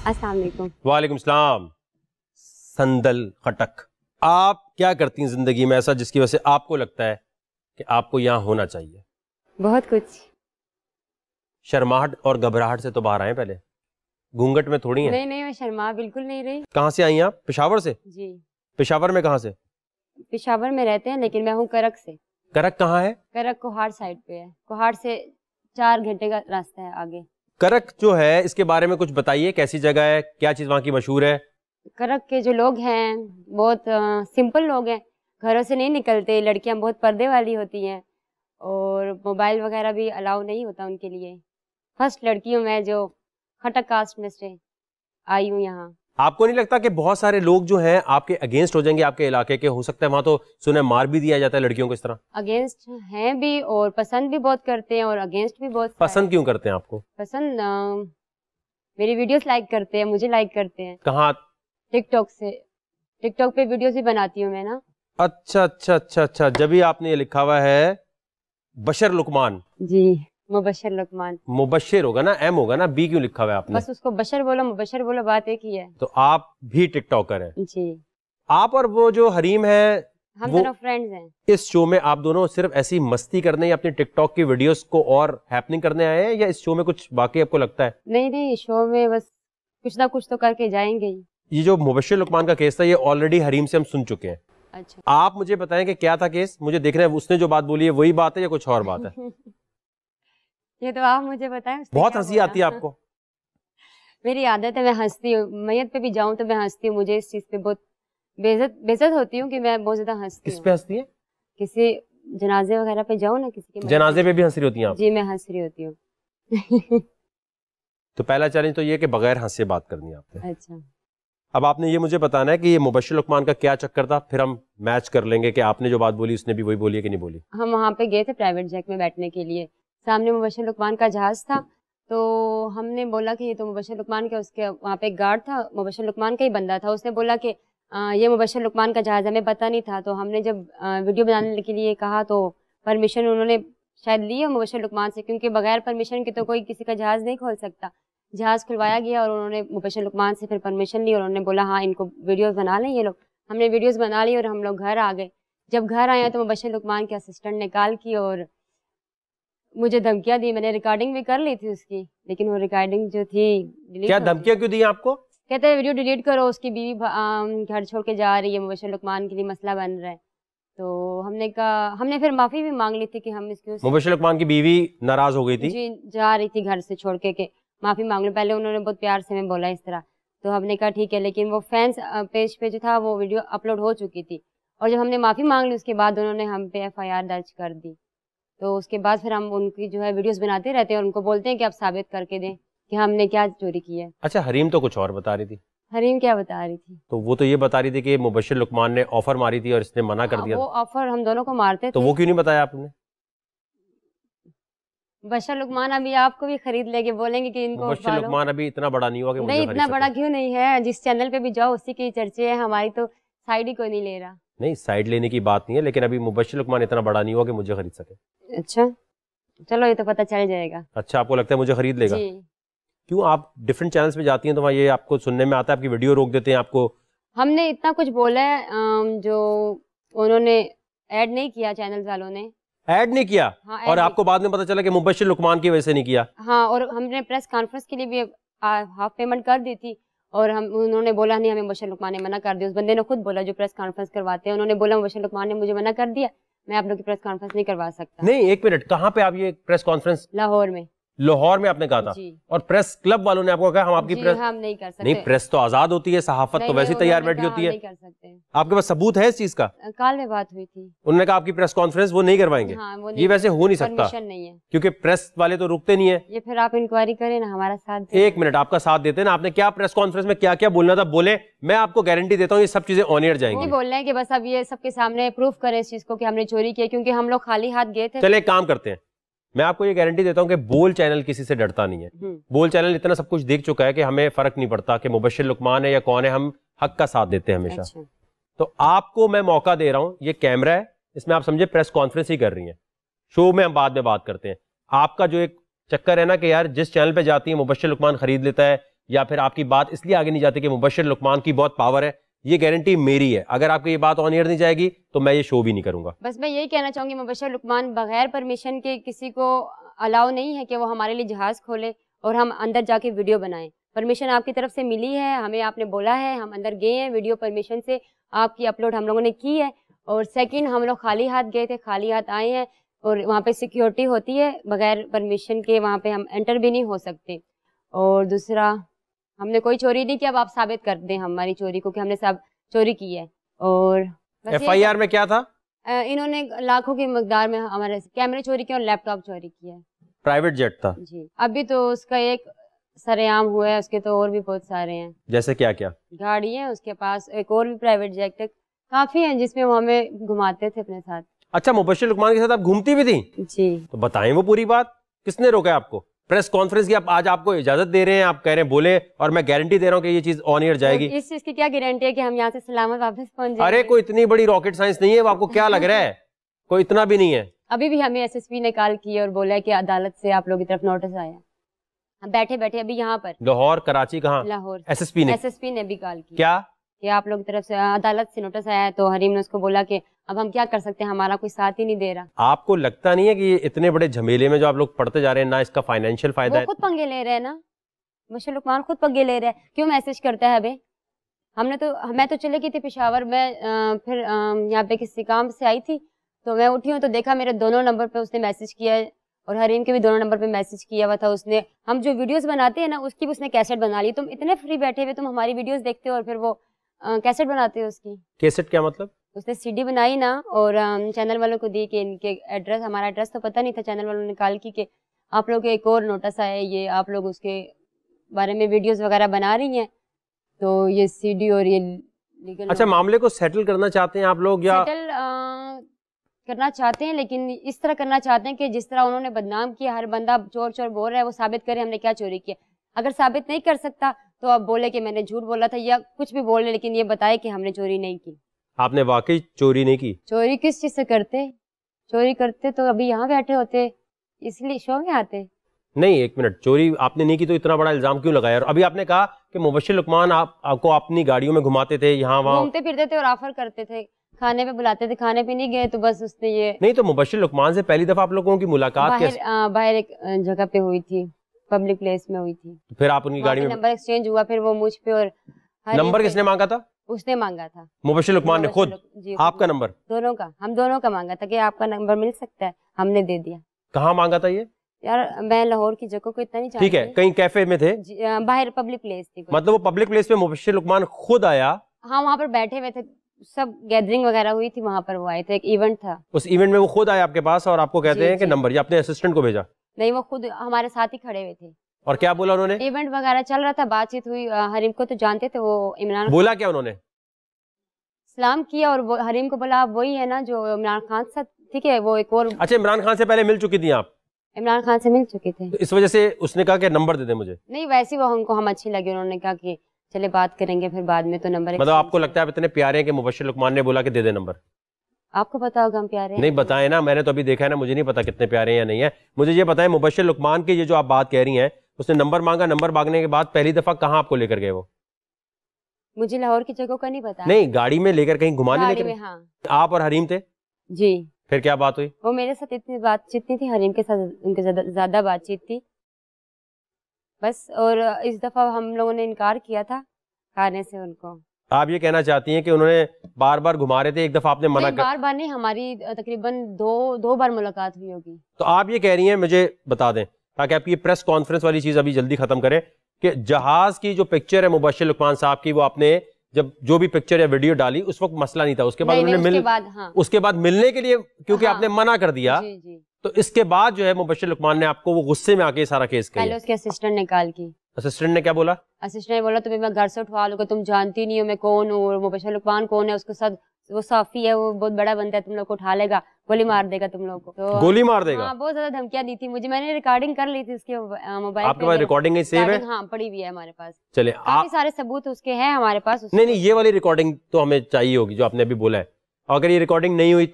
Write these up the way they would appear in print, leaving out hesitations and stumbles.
السلام علیکم. وعلیکم السلام. سندل خٹک، آپ کیا کرتی ہیں زندگی میں ایسا جس کی وجہ سے آپ کو لگتا ہے کہ آپ کو یہاں ہونا چاہیے؟ بہت کچھ. شرماہٹ اور گھبراہٹ سے تو باہر آئیں پہلے، گھونگٹ میں تھوڑی ہیں. نہیں میں شرما بالکل نہیں رہی. کہاں سے آئی ہیں آپ؟ پشاور سے؟ جی. پشاور میں کہاں سے؟ پشاور میں رہتے ہیں لیکن میں ہوں کرک سے. کرک کہاں ہے؟ کرک کوہاڑ سائڈ پہ ہے. کوہاڑ سے 4 گھنٹے کا راستہ ہے آگے. کرک جو ہے اس کے بارے میں کچھ بتائیے، کیسی جگہ ہے، کیا چیز وہاں کی مشہور ہے؟ کرک کے جو لوگ ہیں بہت سمپل لوگ ہیں، گھروں سے نہیں نکلتے، لڑکیاں بہت پردے والی ہوتی ہیں اور موبائل وغیرہ بھی الاؤ نہیں ہوتا ان کے لیے. فرسٹ لڑکی ہوں میں جو کھٹک کاسٹ میں سے آئی ہوں یہاں. آپ کو نہیں لگتا کہ بہت سارے لوگ جو ہیں آپ کے اگینسٹ ہو جائیں گے آپ کے علاقے کے؟ ہو سکتا ہے وہاں تو سنیں مار بھی دیا جاتا ہے لڑکیوں کو اس طرح. اگینسٹ ہیں بھی اور پسند بھی بہت کرتے ہیں اور اگینسٹ بھی بہت. پسند کیوں کرتے ہیں آپ کو؟ پسند میری ویڈیوز لائک کرتے ہیں، مجھے لائک کرتے ہیں. کہاں؟ ٹک ٹاک سے. ٹک ٹاک پہ ویڈیوز بھی بناتی ہوں میں نا. اچھا جبھی آپ نے یہ لکھا ہوا ہے بشر لقمان. جی مبشر لقمان. مبشر ہوگا نا، ایم ہوگا نا، بی کیوں لکھا ہوا ہے آپ نے؟ بس اس کو بشر بولو مبشر بولو، بات ایک ہی ہے. تو آپ بھی ٹک ٹاکر ہیں؟ جی. آپ اور وہ جو حریم ہے ہم دونوں فرینڈز ہیں. اس شو میں آپ دونوں صرف ایسی مستی کرنے یا اپنی ٹک ٹاک کی ویڈیوز کو اور ہیپننگ کرنے آئے ہیں یا اس شو میں کچھ باقی آپ کو لگتا ہے؟ نہیں شو میں بس کچھ نہ کچھ تو کر کے جائیں گے ہی. یہ جو مبشر لقمان کا کیس تھا یہ آلریڈی حریم سے ہم سن چکے ہیں. اچھا. آپ مجھے بتائیں کہ کیا تھا کیس؟ مجھے دیکھنا ہے اس نے جو بات بولی ہے وہی بات ہے یا کچھ اور بات ہے؟ یہ تو آپ مجھے بتائیں. بہت ہنسی آتی ہے آپ کو؟ میری عادت ہے، میں ہنستی ہوں، میت پہ بھی جاؤں تو میں ہنستی ہوں. مجھے اس چیز پہ بہت بےعزت ہوتی ہوں کہ میں بہت زیادہ ہنستی ہوں. کس پہ ہنستی ہیں؟ کسی جنازے وغیرہ پہ جاؤں نا، کسی کے جنازے پہ بھی ہنس رہی ہوتی ہیں آپ؟ جی میں ہنس رہی ہوتی ہوں. تو پہلا چیلنج تو یہ کہ بغیر ہنسے بات کرنی ہے آپ نے. اچھا. اب آپ نے یہ مجھے بتانا ہے کہ یہ مبشر لقمان کا کیا چکر تھا، پھر ہم میچ کر لیں گے کہ آپ نے جو بات بولی اس نے بھی وہی بولی ہے کہ نہیں بولی. ہم وہاں پہ گئے تھے پرائیویٹ جیٹ میں بیٹھنے کے لیے. سامنے مبشر لقمان کا جہاز تھا تو ہم نے بولا کہ یہ تو مبشر لقمان کا، اس کے وہاں پہ ایک گارڈ تھا، مبشر لقمان کا ہی بندہ تھا. اس نے بولا کہ یہ مبشر لقمان کا جہاز، ہمیں پتہ نہیں تھا. تو ہم نے جب ویڈیو بنانے کے لیے کہا تو پرمیشن انہوں نے شاید لی ہے مبشر لقمان سے، کیونکہ بغیر پرمیشن کے تو کوئی کسی کا جہاز نہیں کھول سکتا. جہاز کھلوایا گیا اور انہوں نے مبشر لقمان سے پھر پرمیشن لی اور انہوں نے بولا ہاں ان کو ویڈیوز بنا لیں یہ لوگ. ہم نے ویڈیوز بنا لی اور ہم لوگ گھر آ گئے. جب گھر آئے تو مبشر لقمان کے اسسٹنٹ نے کال کی اور مجھے دھمکیاں دی. میں نے ریکارڈنگ بھی کر لی تھی اس کی، لیکن وہ ریکارڈنگ جو تھی ڈیلیٹ. کیا دھمکیاں کیوں دی آپ کو؟ کہتے ہیں ویڈیو ڈیلیٹ کرو، اس کی بیوی گھر چھوڑ کے جا رہی ہے، مبشر لقمان کے لیے مسئلہ بن رہا ہے. تو ہم نے کہا، ہم نے پھر معافی بھی مانگ لی تھی کہ ہم اس کی. مبشر لقمان کی بیوی ناراض ہو گئی تھی؟ جی جا رہی تھی گھر سے چھوڑ کے کہ معافی مانگ لوں. پہلے انہوں نے بہت پیار سے ہمیں بولا اس طرح، تو ہم نے کہا ٹھیک ہے. لیکن وہ فینس پیج پہ جو تھا وہ ویڈیو اپلوڈ ہو چکی تھی اور جب ہم نے معافی مانگ لی اس کے بعد انہوں نے ہم پہ FIR درج کر دی. تو اس کے بعد پھر ہم ان کی جو ہے ویڈیوز بناتے رہتے ہیں اور ان کو بولتے ہیں کہ آپ ثابت کر کے دیں کہ ہم نے کیا چوری کی ہے. اچھا حریم تو کچھ اور بتا رہی تھی. حریم کیا بتا رہی تھی؟ تو وہ تو یہ بتا رہی تھی کہ مبشر لقمان نے آفر ماری تھی اور اس نے منع کر دیا. وہ آفر ہم دونوں کو مارتے تھے. تو وہ کیوں نہیں بتایا آپ نے؟ بشر لقمان ابھی آپ کو بھی خرید لے گے، بولیں گے کہ ان کو مبشر لقمان ابھی اتنا بڑا نہیں ہوا کہ نہیں اتنا بڑا کیوں نہیں ہے. جس چینل پہ بھی جاؤ اسی کی چرچے ہیں، ہماری تو سائڈ ہی کوئی نہیں لے رہا. نہیں سائڈ لینے کی بات نہیں ہے، لیکن ابھی مبشر لقمان اتنا بڑا نہیں ہوا کہ مجھے خرید سکے. اچھا چلو یہ تو پتہ چل جائے گا. اچھا آپ کو لگتا ہے مجھے خرید لے گا؟ جی. کیوں آپ ڈفرینٹ چینلز پہ جاتی ہیں تو وہاں یہ آپ کو سننے میں آتا ہے آپ کی ویڈیو روک دیتے ہیں آپ کو؟ ہم نے اتنا کچھ بولا ہے جو انہوں نے ایڈ نہیں کیا، چینل والوں نے ایڈ نہیں کیا. اور آپ کو بعد میں پتہ چلا کہ مبشر لقمان کی وجہ سے نہیں کیا. ہاں اور ہم نے پریس کانفرنس کے لیے بھی ہاف پیمنٹ کر دی تھی اور انہوں نے بولا نہیں، ہمیں مبشر لقمان نے منع کر دیا. اس بندے نے خود بولا جو پریس کانفرنس کرواتے ہیں، انہوں نے بولا مبشر لقمان نے مجھے منع کر دیا، میں آپ لوگ کی پریس کانفرنس نہیں کروا سکتا. نہیں ایک منٹ، کہاں پہ آپ یہ پریس کانفرنس؟ لاہور میں. لاہور میں آپ نے کہا تھا؟ جی. اور پریس کلب والوں نے آپ کو کہا ہم آپ کی پریس ہم نہیں کر سکتے. نہیں پریس تو آزاد ہوتی ہے، صحافت تو ویسے تیار بیٹھی ہوتی ہے. نہیں کر سکتے. آپ کے پاس ثبوت ہے اس چیز کا؟ کال میں بات ہوئی تھی، انہوں نے کہا آپ کی پریس کانفرنس وہ نہیں کروائیں گے. یہ ویسے ہو نہیں سکتا کیونکہ پریس والے تو رکتے نہیں ہیں. یہ پھر آپ انکوائری کریں نا، ہمارا ساتھ دیں. ایک منٹ، آپ کا ساتھ دیتے ہیں نا. آپ نے کیا پریس کانفرنس میں کیا کیا بولنا تھا بولے، میں آپ کو گارنٹی دیتا ہوں یہ سب چیزیں آن ایئر جائیں گی. بول رہے ہیں کہ بس اب یہ سب کے سامنے پروف کریں اس چیز کو کہ ہم نے چوری کی ہے، کیونکہ ہم لوگ خالی ہاتھ گئے تھے. چلے ایک کام کرتے ہیں، میں آپ کو یہ گارنٹی دیتا ہوں کہ بول چینل کسی سے ڈرتا نہیں ہے. بول چینل اتنا سب کچھ دیکھ چکا ہے کہ ہمیں فرق نہیں پڑتا کہ مبشر لقمان ہے یا کون ہے، ہم حق کا ساتھ دیتے ہیں ہمیشہ. تو آپ کو میں موقع دے رہا ہوں، یہ کیمرہ ہے، اس میں آپ سمجھے پریس کانفرنس ہی کر رہی ہیں، شو میں ہم بعد میں بات کرتے ہیں. آپ کا جو ایک چکر ہے نا کہ یار جس چینل پہ جاتی ہیں مبشر لقمان خرید لیتا ہے، یا پھر آپ کی بات اس لیے آگے نہیں جاتی کہ مبشر لقمان کی بہت پاور ہے. یہ گارنٹی میری ہے, اگر آپ کی یہ بات آن ایئر نہیں جائے گی تو میں یہ شو بھی نہیں کروں گا. بس میں یہی کہنا چاہوں گی مبشر لقمان بغیر پرمیشن کے کسی کو الاؤ نہیں ہے کہ وہ ہمارے لیے جہاز کھولے اور ہم اندر جا کے ویڈیو بنائیں. پرمیشن آپ کی طرف سے ملی ہے, ہمیں آپ نے بولا ہے, ہم اندر گئے ہیں, ویڈیو پرمیشن سے آپ کی اپلوڈ ہم لوگوں نے کی ہے. اور سیکنڈ, ہم لوگ خالی ہاتھ گئے تھے, خالی ہاتھ آئے ہیں, اور وہاں پہ سیکیورٹی ہوتی ہے, بغیر پرمیشن کے وہاں پہ ہم انٹر بھی نہیں ہو سکتے. اور دوسرا, ہم نے کوئی چوری نہیں کیا, اب آپ ثابت کر دیں ہماری چوری کو کہ ہم نے سب چوری کی ہے. اور FIR میں کیا تھا؟ انہوں نے لاکھوں کی مقدار میں ہمارے کیمرے چوری کیے اور لیپ ٹاپ چوری کیا ہے. پرائیویٹ جیٹ تھا جی. ابھی تو اس کا ایک سر عام ہوا ہے, اس کے تو اور بھی بہت سارے ہیں. جیسے کیا کیا گاڑی ہے اس کے پاس, ایک اور بھی پرائیویٹ جیٹ کافی ہیں جس میں وہ ہمیں گھماتے تھے اپنے ساتھ. اچھا, مبشر لقمان کے ساتھ آپ گھومتی بھی تھیں؟ جی. تو بتائیں وہ پوری بات, کس نے روکا آپ کو؟ پریس کانفرنس کی آج آپ کو اجازت دے رہے ہیں, آپ کہہ رہے ہیں بولے, اور میں گارنٹی دے رہا ہوں کہ یہ چیز آن ایئر جائے گی. اس چیز کی کیا گارنٹی ہے کہ ہم یہاں سے سلامت واپس پہنچ جائیں؟ ارے کوئی اتنی بڑی راکٹ سائنس نہیں ہے, وہ آپ کو کیا لگ رہا ہے, کوئی اتنا بھی نہیں ہے. ابھی بھی ہمیں SSP نے کال کی اور بولا کہ عدالت سے آپ لوگوں کی طرف نوٹس آیا. ہم بیٹھے بیٹھے ابھی یہاں پر لاہور, کراچی, کہاں؟ لاہور. SSP نے بھی کال کی. کیا کہ آپ لوگ کی طرف سے عدالت سے نوٹس آیا ہے. تو حریم نے اس کو بولا کہ اب ہم کیا کر سکتے ہیں, ہمارا کوئی ساتھ ہی نہیں دے رہا. آپ کو لگتا نہیں ہے کہ یہ اتنے بڑے جھمیلے میں جو آپ لوگ پڑھتے جا رہے ہیں, نہ اس کا فائنینشیل فائدہ ہے؟ وہ خود پنگے لے رہے ہیں نا, مبشر لقمان خود پنگے لے رہے ہیں. کیوں میسج کرتا ہے ابھی؟ میں تو چلے گئی تھی پشاور میں, پھر یہاں پہ کسی کام سے آئی تھی, تو میں اٹھی ہوں تو دیکھا میرے دونوں نمبر پہ اس نے میسج کیا ہے, اور حریم کے بھی دونوں نمبر پہ میسج کیا ہوا تھا اس نے. ہم جو ویڈیوز بناتے ہیں نا اس کی بھی اس نے کیسٹ بنا لی. تم اتنے فری بیٹھے ہوئے, تم ہماری ویڈیوز دیکھتے ہو اور پھر وہ کیسٹ بناتے ہو اس کی. کیسٹ کیا مطلب؟ اس نے CD بنائی نا, اور چینل والوں کو دی کہ ان کے ایڈریس, ہمارا ایڈریس تو پتہ نہیں تھا, چینل والوں نے کال کی کہ آپ لوگ ایک اور نوٹس آیا ہے, یہ آپ لوگ اس کے بارے میں ویڈیوز وغیرہ بنا رہی ہیں, تو یہ CD اور یہ لیگل. اچھا, معاملے کو سیٹل کرنا چاہتے ہیں آپ لوگ, یا سیٹل کرنا چاہتے ہیں, لیکن اس طرح کرنا چاہتے ہیں کہ جس طرح انہوں نے بدنام کیا, ہر بندہ چور چور بول رہا ہے, وہ ثابت کرے ہم نے کیا چوری کیا. اگر ثابت نہیں کر سکتا تو اب بولے کہ میں نے جھوٹ بولا تھا, یا کچھ بھی بول رہے, لیکن یہ بتائے کہ ہم نے چوری نہیں کی. آپ نے واقعی چوری نہیں کی؟ چوری کس چیز سے کرتے؟ چوری کرتے تو ابھی یہاں بیٹھے ہوتے, اس لیے شو میں آتے. نہیں, ایک منٹ, چوری آپ نے نہیں کی تو اتنا بڑا الزام کیوں لگایا؟ اور ابھی آپ نے کہا کہ مبشر لقمان آپ کو اپنی گاڑیوں میں گھماتے تھے, یہاں وہاں گھومتے پھرتے تھے اور آفر کرتے تھے, کھانے پہ بلاتے تھے, کھانے پہ نہیں گئے تو بس اس نے یہ نہیں. تو مبشر لقمان سے پہلی دفعہ آپ لوگوں کی ملاقات باہر ایک جگہ پہ ہوئی تھی, پبلک پلیس میں ہوئی تھی. پھر آپ ان کی گاڑی میں نمبر ایکسچینج ہوا, پھر وہ مجھ پہ, اور نمبر کس نے مانگا تھا؟ اس نے مانگا تھا, مبشر لقمان نے خود. آپ کا نمبر؟ دونوں کا, ہم دونوں کا مانگا تھا کہ آپ کا نمبر مل سکتا ہے, ہم نے دے دیا. کہاں مانگا تھا یہ؟ یار میں لاہور کی جگہ کو اتنا نہیں جانتی. ٹھیک ہے, کہیں کیفے میں تھے؟ باہر پبلک پلیس تھی. مطلب وہ پبلک پلیس پہ مبشر لقمان خود آیا؟ ہاں, وہاں پر بیٹھے ہوئے تھے, سب گیدرنگ وغیرہ ہوئی تھی, وہاں پر وہ آئے تھے, ایک ایونٹ تھا. اس ایونٹ میں وہ خود آیا آپ کے پاس اور آپ کو کہتے ہیں کہ نمبر, یا اپنے اسسٹنٹ کو بھیجا؟ نہیں, وہ خود ہمارے ساتھ ہی کھڑے ہوئے تھے. اور کیا بولا انہوں نے؟ ایونٹ وغیرہ چل رہا تھا, بات چیت ہوئی, حریم کو تو جانتے تھے, وہ عمران بولا کیا انہوں نے؟ سلام کیا, اور وہ حریم کو بولا آپ وہی ہے نا جو عمران خان سے, ٹھیک ہے, وہ ایک اور. اچھا, عمران خان سے پہلے مل چکی تھی آپ؟ عمران خان سے مل چکے تھے. اس وجہ سے اس نے کہا کہ نمبر دے دیں مجھے؟ نہیں, ویسے وہ ان کو ہم اچھی لگے, انہوں نے کہا کہ چلے بات کریں گے پھر بعد میں, تو نمبر. مطلب آپ کو لگتا ہے آپ اتنے پیارے ہیں کہ مبشر لقمان نے بولا کہ دے دے نمبر؟ آپ کو پتا ہوگا ہم پیارے ہیں. نہیں بتائیں نا, میں نے تو ابھی دیکھا ہے نا, مجھے نہیں پتا کتنے پیارے ہیں یا نہیں ہے. مجھے یہ بتائیں مبشر لقمان کے یہ جو آپ بات کہہ رہی ہیں, اس نے نمبر مانگا, نمبر مانگنے کے بعد پہلی دفعہ کہاں آپ کو لے کر گئے وہ؟ مجھے لاہور کی جگہ کا نہیں پتا. نہیں, گاڑی میں لے کر کہیں گھمانے لے کر؟ ہاں. آپ اور حریم تھے؟ جی. پھر کیا بات ہوئی؟ وہ میرے ساتھ اتنی بات چیت نہیں تھی, حریم کے ساتھ ان کے زیادہ بات چیت تھی بس. اور اس دفعہ ہم لوگوں نے انکار کیا تھا کھانے سے ان کو. آپ یہ کہنا چاہتی ہیں کہ انہوں نے بار بار گھما رہے تھے, ایک دفعہ آپ نے منع کر؟ بار بار نہیں, ہماری تقریباً دو بار ملاقات ہوئی ہوگی. تو آپ یہ کہہ رہی ہیں, مجھے بتا دیں تاکہ آپ کی پریس کانفرنس والی چیز ابھی جلدی ختم کریں, کہ جہاز کی جو پکچر ہے مبشر لقمان صاحب کی, وہ آپ نے جب جو بھی پکچر یا ویڈیو ڈالی اس وقت مسئلہ نہیں تھا, اس کے بعد انہوں نے اس کے بعد ملنے کے لیے کیونکہ آپ نے منع کر دیا, تو اس کے بعد جو ہے مبشر لقمان نے آپ کو وہ غصے میں آ کے سارا کیس کیا. پہلے اس کے اسسٹنٹ نے کال کی. اسسٹنٹ نے کیا بولا؟ اسسٹنٹ نے بولا تمہیں میں گھر سے اٹھوا لوں گا, تم جانتی نہیں ہو میں کون ہوں, اور مبشر لقمان کون ہے, اس کے ساتھ وہ صافی ہے, وہ بہت بڑا بندہ ہے, تم لوگ کو اٹھا لے گا, گولی مار دے گا تم لوگ کو. گولی مار دے گا؟ ہاں, بہت زیادہ دھمکیاں دی تھی مجھے, میں نے ریکارڈنگ کر لی تھی اس کے موبائل. آپ کے پاس ریکارڈنگ سیو ہے؟ ہاں, پڑی ہوئی ہے ہمارے پاس. چلے, کافی سارے ثبوت اس کے ہیں ہمارے پاس. نہیں, یہ والی ریکارڈنگ تو ہمیں چاہیے ہوگی جو آپ نے ابھی بولا ہے. اگر یہ ریکارڈنگ نہیں ہوئی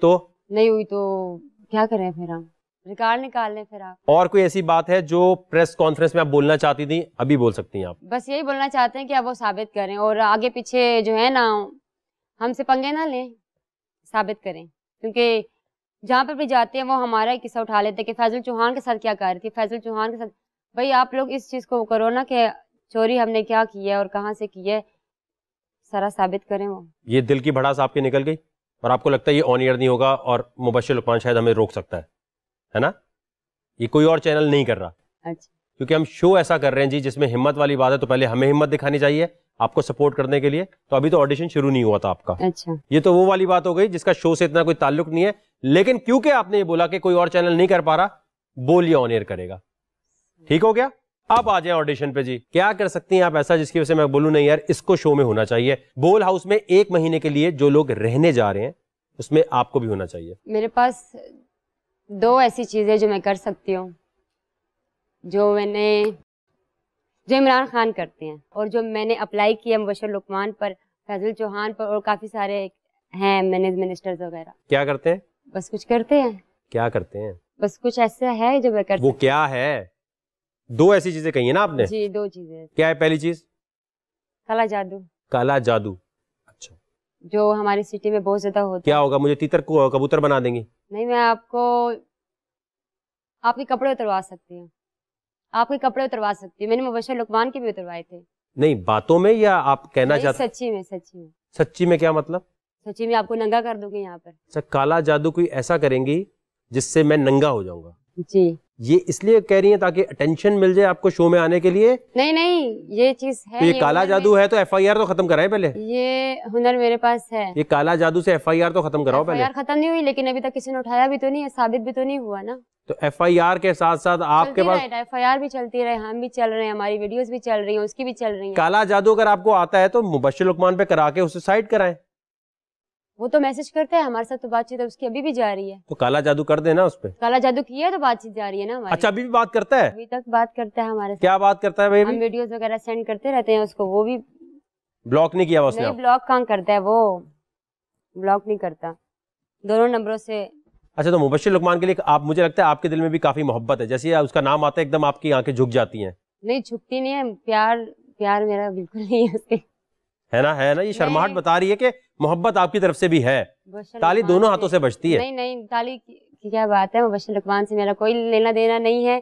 تو کیا کریں پھر ہم؟ ریکارڈ نکال لیں پھر آپ. اور کوئی ایسی بات ہے جو پریس کانفرنس میں آپ بولنا چاہتی تھیں؟ ابھی بول سکتی ہیں آپ. بس یہی بولنا چاہتے ہیں کہ اب وہ ثابت کریں اور آگے پیچھے جو ہے نا ہم سے پنگے نہ لیں, ثابت کریں, کیونکہ جہاں پر بھی جاتے ہیں وہ ہمارا ہی قصہ اٹھا لیتے ہیں کہ فیضل چوہان کے ساتھ کیا کر رہی تھی, فیضل چوہان کے ساتھ. بھائی آپ لوگ اس چیز کو کرو نا کہ چوری ہم نے کیا کی ہے اور کہاں سے کی ہے, سارا ثابت کریں. وہ یہ دل کی بھڑاس آپ کی نکل گئی اور آپ کو لگتا ہے یہ آن ایئر نہیں ہوگا اور مبشر لقمان شاید ہمیں روک سکتا ہے نا؟ یہ کوئی اور چینل نہیں کر رہا. اچھا, کیونکہ ہم شو ایسا کر رہے ہیں جی جس میں ہمت والی بات ہے, تو پہلے ہمیں ہمت دکھانی چاہیے آپ کو سپورٹ کرنے کے لیے. تو ابھی تو آڈیشن شروع نہیں ہوا تھا آپ کا. اچھا, یہ تو وہ والی بات ہو گئی جس کا شو سے اتنا کوئی تعلق نہیں ہے, لیکن کیونکہ آپ نے یہ بولا کہ کوئی اور چینل نہیں کر پا رہا, بول یہ آن ایئر کرے گا. ٹھیک ہو گیا؟ آپ آ جائیں آڈیشن پہ. جی کیا کر سکتی ہیں آپ ایسا جس کی وجہ سے میں بولوں نہیں یار اس کو شو میں ہونا چاہیے؟ بول ہاؤس میں 1 مہینے کے لیے جو لوگ رہنے جا رہے ہیں اس میں آپ کو بھی ہونا چاہیے. میرے پاس 2 ایسی چیزیں جو میں کر سکتی ہوں, جو عمران خان کرتے ہیں اور جو میں نے اپلائی کیا مبشر لقمان پر, فیضل چوہان پر, اور کافی سارے ہیں منسٹرز وغیرہ. کیا کرتے ہیں؟ بس کچھ کرتے ہیں. کیا کرتے ہیں؟ بس کچھ ایسا ہے جو میں کرتی ہوں. وہ کیا ہے؟ 2 ایسی چیزیں کہی ہیں نا آپ نے. جی 2 چیزیں. کیا ہے پہلی چیز؟ کالا جادو. کالا جادو. اچھا, جو ہماری سٹی میں بہت زیادہ ہوتا کیا ہوگا؟ مجھے تیتر کو کبوتر بنا دیں گی؟ نہیں, میں آپ کے کپڑے اتروا سکتی ہوں. آپ کے کپڑے اتروا سکتی ہوں. میں نے مبشر لقمان کے بھی اتروائے تھے. نہیں باتوں میں یا آپ کہنا چاہتے؟ سچی میں. سچی میں کیا مطلب؟ سچی میں آپ کو ننگا کر دوں گی یہاں پر. اچھا, کالا جادو کوئی ایسا کریں گی جس سے میں ننگا ہو جاؤں گا؟ جی. یہ اس لیے کہہ رہی ہیں تاکہ اٹینشن مل جائے آپ کو شو میں آنے کے لیے؟ نہیں, یہ چیز ہے. تو یہ کالا جادو ہے تو FIR تو ختم کرائیں پہلے. یہ ہنر میرے پاس ہے. یہ کالا جادو سے FIR تو ختم کراؤ پہلے. FIR ختم نہیں ہوئی, لیکن ابھی تک کسی نے اٹھایا بھی تو نہیں ہے, ثابت بھی تو نہیں ہوا نا. تو FIR کے ساتھ ساتھ آپ کے پاس FIR بھی چلتی رہے, ہم بھی چل رہے ہیں, ہماری ویڈیوز بھی چل رہی ہیں, اس کی بھی چل رہی ہیں. کالا جادو اگر آپ کو آتا ہے تو مبشر لقمان پہ کرا کے اسے سائڈ کرائیں. وہ تو میسج کرتا ہے ہمارے ساتھ, تو بات چیت اس کی ابھی بھی جاری ہے. تو کالا جادو کر دینا اس پہ. کالا جادو کیا ہے تو بات چیت جاری ہے نا ہماری. اچھا, ابھی بھی بات کرتا ہے؟ ابھی تک بات کرتا ہے ہمارے ساتھ. کیا بات کرتا ہے بھائی؟ ہم ویڈیوز وغیرہ سینڈ کرتے رہتے ہیں اس کو. وہ بھی بلاک نہیں کیا اس نے؟ بلاک کہاں کرتا ہے, وہ بلاک نہیں کرتا, دونوں نمبروں سے. اچھا, تو مبشر لقمان کے لیے آپ, مجھے لگتا ہے آپ کے دل میں بھی کافی محبت ہے, جیسے اس کا نام آتا ہے ایک دم آپ کی آنکھیں جھک جاتی ہیں. نہیں جھکتی نہیں ہے, پیار میرا بالکل نہیں ہے اس کے. ہے نا, یہ شرماہٹ بتا رہی ہے کہ محبت آپ کی طرف سے بھی ہے. تالی دونوں ہاتھوں سے بجتی ہے. نہیں, تالی کی کیا بات ہے, مبشر لقمان سے میرا کوئی لینا دینا نہیں ہے.